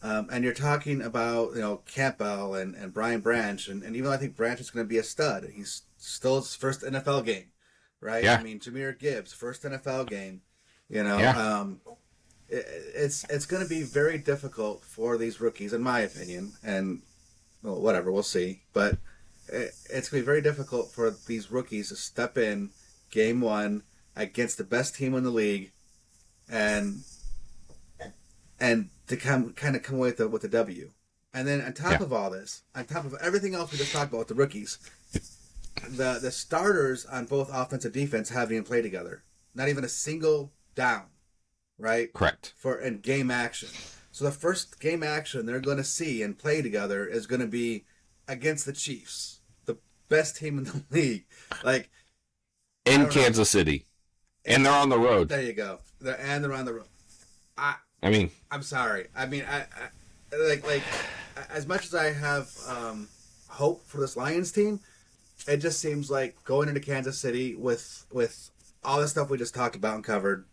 and you're talking about, Campbell and Brian Branch, and even though I think Branch is going to be a stud, he's still his first NFL game, right? Yeah. I mean, Jahmyr Gibbs, first NFL game, it's going to be very difficult for these rookies, in my opinion, and well, whatever, we'll see. But it's going to be very difficult for these rookies to step in game one against the best team in the league, and to come away with the W. And then on top of all this, on top of everything else we just talked about with the rookies, the starters on both offense and defense haven't even played together. Not even a single down. Right? Correct. In game action. So the first game action they're going to see and play together is going to be against the Chiefs, the best team in the league. Like in Kansas City. And they're on the road. There you go. They're on the road. I'm sorry. I mean, I like as much as I have hope for this Lions team, it just seems like going into Kansas City with all the stuff we just talked about and covered,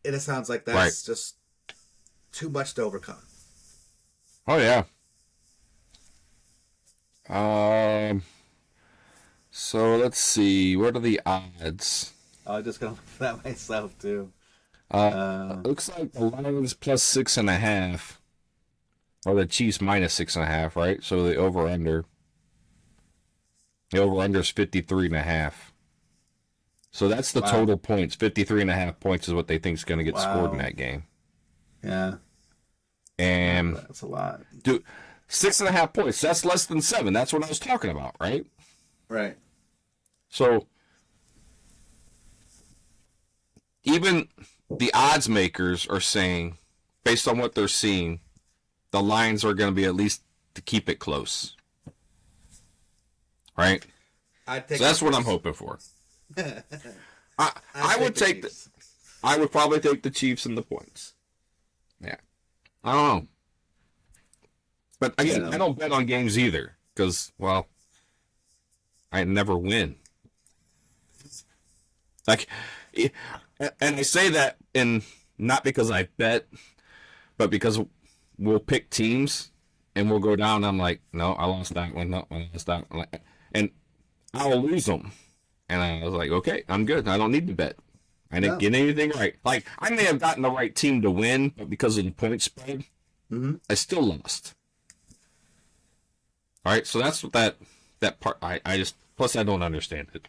it sounds like that's just too much to overcome. Oh, yeah. So let's see. What are the odds? I was just going to look for that myself, too. Looks like the Lions plus 6.5. Or the Chiefs minus 6.5, right? So the over-under. The over-under is 53.5. So that's the total points. 53.5 points is what they think is going to get scored in that game. Yeah. And that's a lot. Dude, 6.5 points. That's less than 7. That's what I was talking about, right? Right. So even the odds makers are saying, based on what they're seeing, the Lions are going to be at least to keep it close. Right? So that's what I'm hoping for. I would take I would probably take the Chiefs and the points. Yeah. I don't know. But again, I don't bet on games either because, well, I never win. Like, and I say that not because I bet, but because we'll pick teams and we'll go down. I'm like, no, I lost that one. No, I lost that one. And I'll lose them. And I was like, okay, I'm good. I don't need to bet. I didn't get anything right. Like, I may have gotten the right team to win, but because of the point spread, I still lost. All right, so that's what that part. I just, plus I don't understand it.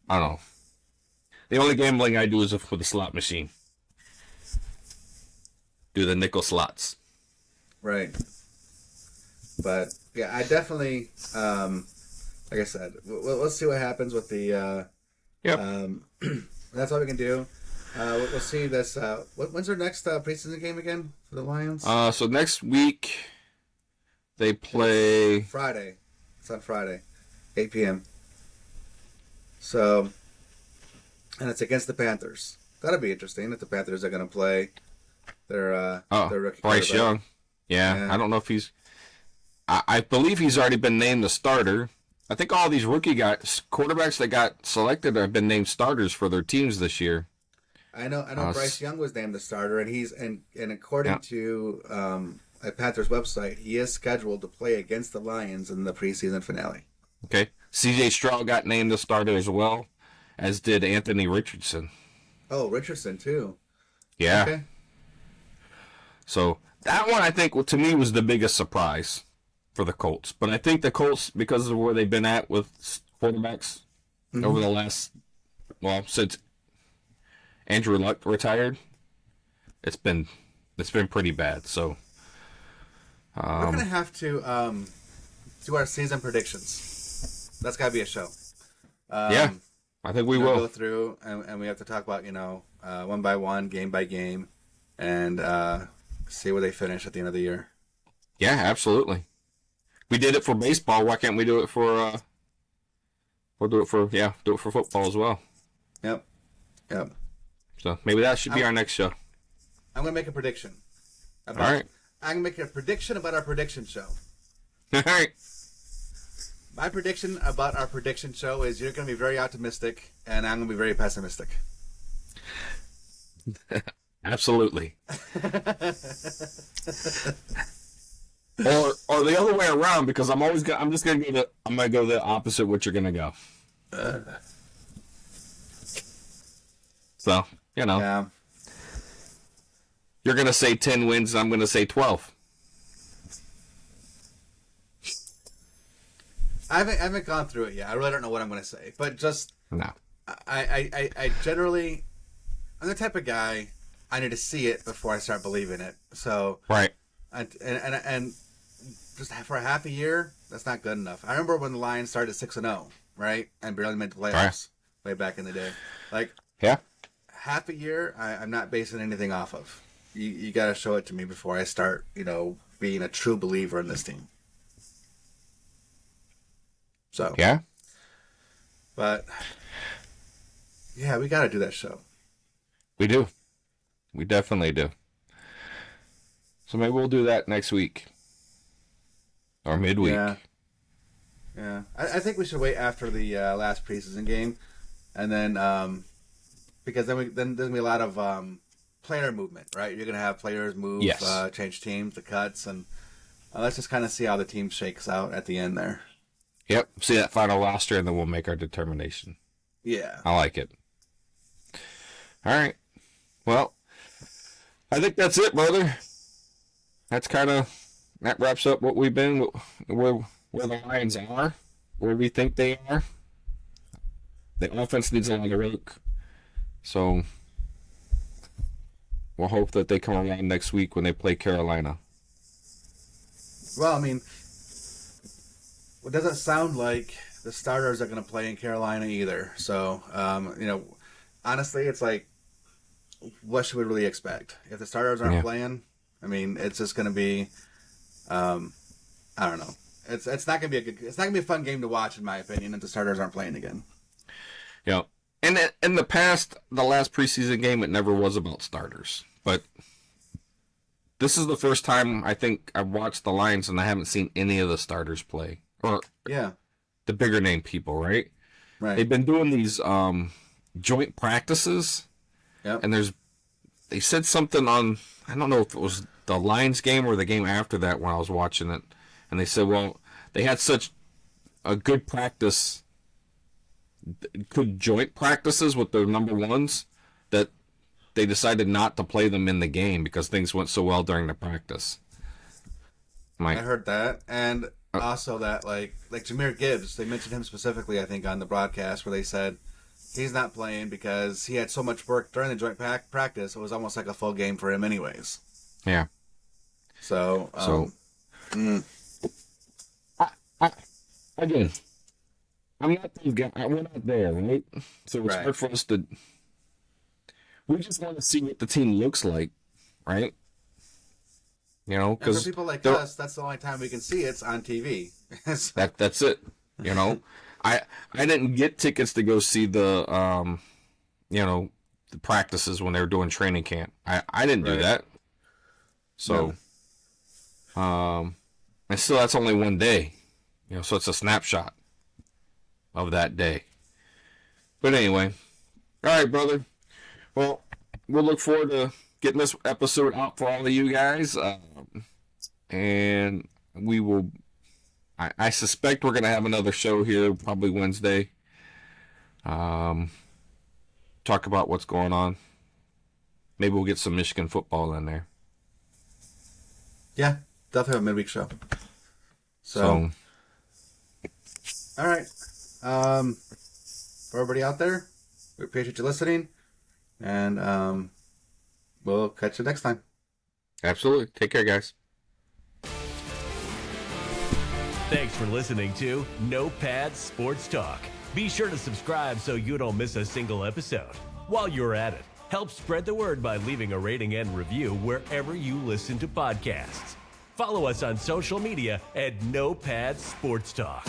I don't know. The only gambling I do is with the slot machine. Do the nickel slots. Right. But yeah, I definitely, like I said, let's see what happens with the. That's all we can do. We'll see this. When's our next preseason game again for the Lions? So next week they play Friday. It's on Friday, 8 p.m. So, and it's against the Panthers. That'll be interesting if the Panthers are going to play their rookie Bryce Young. Yeah, I don't know if he's. I believe he's already been named the starter. I think all these rookie guys, quarterbacks that got selected have been named starters for their teams this year. I know. Bryce Young was named the starter, and he's and according to a Panthers website, he is scheduled to play against the Lions in the preseason finale. Okay, C.J. Stroud got named the starter as well, as did Anthony Richardson. Oh, Richardson too. Yeah. Okay. So that one, I think, to me, was the biggest surprise for the Colts. But I think the Colts, because of where they've been at with quarterbacks over the last, since Andrew Luck retired, it's been pretty bad. So we're gonna have to do our season predictions. That's gotta be a show. Yeah, I think we will go through and we have to talk about one by one, game by game, and see where they finish at the end of the year. Yeah, absolutely. We did it for baseball. Why can't we do it for? We'll do it for football as well. Yep. So maybe that should be our next show. I'm gonna make a prediction. All right. I'm gonna make a prediction about our prediction show. All right. My prediction about our prediction show is you're gonna be very optimistic, and I'm gonna be very pessimistic. Absolutely. or the other way around, because I'm just gonna go the opposite what you're gonna go. So Yeah. You're gonna say 10 wins, and I'm gonna say 12. I haven't gone through it yet. I really don't know what I'm gonna say, but just no. I generally, I'm the type of guy I need to see it before I start believing it. So right. And just for a half a year, that's not good enough. I remember when the Lions started 6-0, right, and barely made the playoffs way back in the day. Like, half a year, I'm not basing anything off of. You got to show it to me before I start, being a true believer in this team. So but yeah, we got to do that show. We do. We definitely do. So maybe we'll do that next week. Or midweek. Yeah. I think we should wait after the last preseason game. And then, because then there's going to be a lot of player movement, right? You're going to have players move, change teams, the cuts. And let's just kind of see how the team shakes out at the end there. Yep. See that final roster, and then we'll make our determination. Yeah. I like it. All right. Well, I think that's it, brother. That wraps up what we've been, where the Lions are, where we think they are. The offense needs a lot of work. So we'll hope that they come around next week when they play Carolina. Well, I mean, it doesn't sound like the starters are going to play in Carolina either. So, honestly, it's like, what should we really expect? If the starters aren't playing, I mean, it's just going to be, I don't know. It's not going to be it's not going to be a fun game to watch, in my opinion, if the starters aren't playing again. Yeah. And in the past, the last preseason game, it never was about starters. But this is the first time I think I've watched the Lions and I haven't seen any of the starters play. Or the bigger name people, right? Right. They've been doing these joint practices. Yep. And they said something on, I don't know if it was the Lions game or the game after that when I was watching it, and they said, well, they had such a good practice, good joint practices with their number ones that they decided not to play them in the game because things went so well during the practice. I heard that, and also that like Jahmyr Gibbs, they mentioned him specifically, I think, on the broadcast where they said he's not playing because he had so much work during the joint practice. It was almost like a full game for him, anyways. Yeah. Again, I'm not the guy. We're not there, right? So it's hard for us to. We just want to see what the team looks like, right? You know, because for people like us, that's the only time we can see it's on TV. That's it. You know, I didn't get tickets to go see the the practices when they were doing training camp. I didn't do that. So, and still that's only one day. You know, so it's a snapshot of that day. But anyway, all right, brother. Well, we'll look forward to getting this episode out for all of you guys. And we will, I suspect we're going to have another show here probably Wednesday. Talk about what's going on. Maybe we'll get some Michigan football in there. Yeah, definitely a midweek show. So all right. For everybody out there, we appreciate you listening. And we'll catch you next time. Absolutely. Take care, guys. Thanks for listening to No Pads Sports Talk. Be sure to subscribe so you don't miss a single episode. While you're at it, help spread the word by leaving a rating and review wherever you listen to podcasts. Follow us on social media at No Pads Sports Talk.